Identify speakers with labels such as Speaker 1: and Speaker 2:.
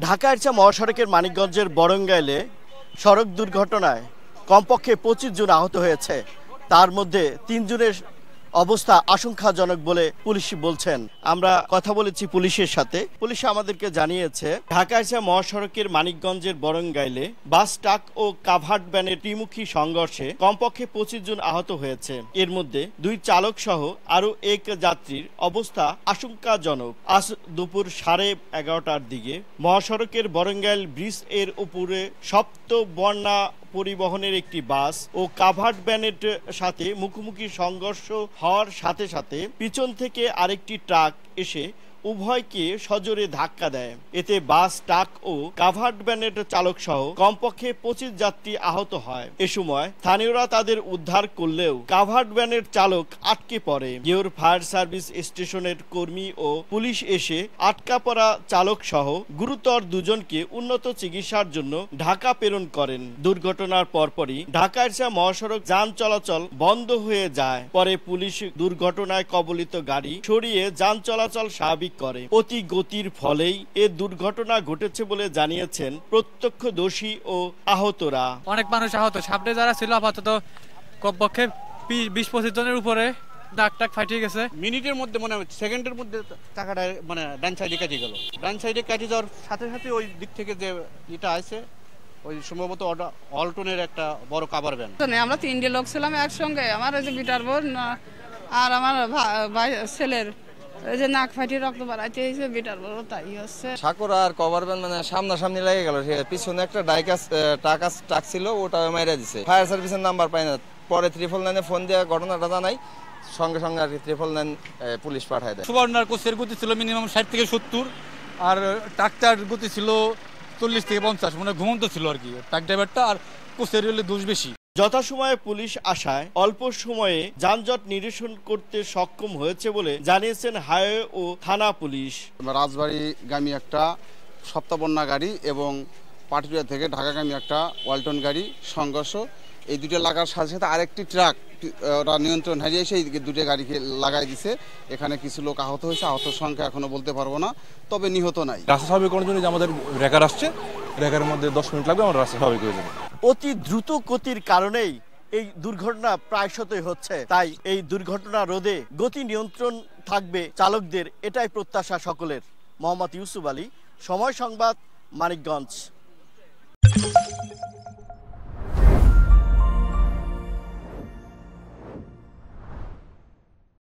Speaker 1: ঢাকা-এরচা মহাসড়কের মানিকগঞ্জের বরঙ্গাইলে সড়ক দুর্ঘটনায় কমপক্ষে 25 জন আহত হয়েছে। তার মধ্যে 3 জনের অবস্থা আশঙ্কাজনক বলে পুলিশ বলছেন। আমরা কথা বলেছি পুলিশের সাথে। পুলিশ আমাদেরকে জানিয়েছে ঢাকা-এরচা মহাসড়কের মানিকগঞ্জের বরঙ্গাইলে বাস, ট্রাক ও কাভার্ড ভ্যানের ত্রিমুখী সংঘর্ষে কমপক্ষে 25 জন আহত হয়েছে। এর মধ্যে 2 চালক সহ আরো 1 যাত্রীর অবস্থা আশঙ্কাজনক। আজ দুপুর 11:30টার দিকে মহাসড়কের বরঙ্গাইল ব্রিজ এর উপরে সপ্ত বন্যা পরিবহনের একটি বাস ও কাভার্ড ভ্যানের সাথে মুখোমুখি সংঘর্ষ হওয়ার সাথে সাথে পিছন থেকে আরেকটি ট্রাক এসে উভয়কে সজোরে ধাক্কা দেয়। এতে বাস, ট্রাক ও কাভার্ড ভ্যানের চালক সহ কমপক্ষে 25 যাত্রী আহত হয়। এ সময় স্থানীয়রা তাদের উদ্ধার করলেও কাভার্ড ভ্যানের চালক আটকে পড়ে। গেউর ফায়ার সার্ভিস স্টেশনের কর্মী ও পুলিশ এসে আটকা পড়া চালক সহ গুরুতর 2 জনকে উন্নত চিকিৎসার জন্য ঢাকা প্রেরণ করেন। দুর্ঘটনার পরপরই ঢাকা-এরচা মহাসড়ক যান চলাচল বন্ধ হয়ে যায়। পরে পুলিশ দুর্ঘটনায় কবলিত গাড়ি সরিয়ে যান চলাচল স্বাভাবিক করে। অতি গতির ফলেই এ দুর্ঘটনা ঘটেছে বলে জানিয়েছেন প্রত্যক্ষদর্শী ও আহতরা।
Speaker 2: অনেক মানুষ আহত, সামনে যারা ছিল আপাতত কমপক্ষে 20-25 জনের উপরে ডাক ফাটিয়ে গেছে।
Speaker 3: মিনিটের মধ্যে মানে সেকেন্ডের মধ্যে চাকাটা মানে ডান সাইডে কেটে গেল। ডান সাইডে কেটে যাওয়ার সাথে সাথে ওই দিক থেকে যে এটা আছে ওই সম্ভবত অল্টনের একটা বড় কাভার ভ্যান।
Speaker 4: আমরা 3টে লোক ছিলাম একসঙ্গে। আমার ওই যে বিটার বোন আর আমার ভাই ছেলের এই যে নাক ফাটিয়ে রক্ত বাড়াইতে হয়েছে, বিটার বোন তাই হচ্ছে।
Speaker 5: সাকুরা আর কভার ভ্যান মানে সামনাসামনি লেগে গেল। পিছনে একটা ট্রাক ছিল, ওটা মাইরা দিছে। ফায়ার সার্ভিসের নাম্বার পাই না, পরে 999 ফোন দিয়ে ঘটনাটা জানাই, সঙ্গে সঙ্গে আর কি 999 পুলিশ পাঠায় দেয়।
Speaker 2: সুবর্ণার কোচের গতি ছিল মিনিমাম 60 থেকে 70 আর ট্রাকটার গতি ছিল 40 থেকে 50, মানে ঘুমন্ত ছিল আর কি ট্রাক ড্রাইভারটা, আর কোচের হলে দোষ বেশি।
Speaker 1: যথাসময়ে পুলিশ আসায় অল্প সময়ে যানজট নিরসন করতে সক্ষম হয়েছে বলে জানিয়েছেন হাইওয়ে ও থানা পুলিশ।
Speaker 6: রাজবাড়ীগামী একটা সপ্তাবন্যা গাড়ি এবং পাটুরিয়া থেকে ঢাকাগামী একটা ওয়ালটন গাড়ি সংঘর্ষ। এই দুটো লাগার সাথে সাথে আরেকটি ট্রাক ওরা নিয়ন্ত্রণ হারিয়ে এসে এই দুটো গাড়িকে লাগাই দিছে। এখানে কিছু লোক আহত হয়েছে, আহতের সংখ্যা এখনো বলতে পারবো না, তবে নিহত নাই।
Speaker 7: রাস্তা স্বাভাবিক করার জন্য যে আমাদের রেকার আসছে, রেকারের মধ্যে 10 মিনিট লাগবে, আমরা রাস্তা স্বাভাবিক হয়ে যাবে।
Speaker 1: অতি দ্রুত গতির কারণেই এই দুর্ঘটনা প্রায়শতই হচ্ছে। তাই এই দুর্ঘটনা রোধে গতি নিয়ন্ত্রণ থাকবে চালকদের, এটাই প্রত্যাশা সকলের। মোহাম্মদ ইউসুফ আলী, সময় সংবাদ, মানিকগঞ্জ।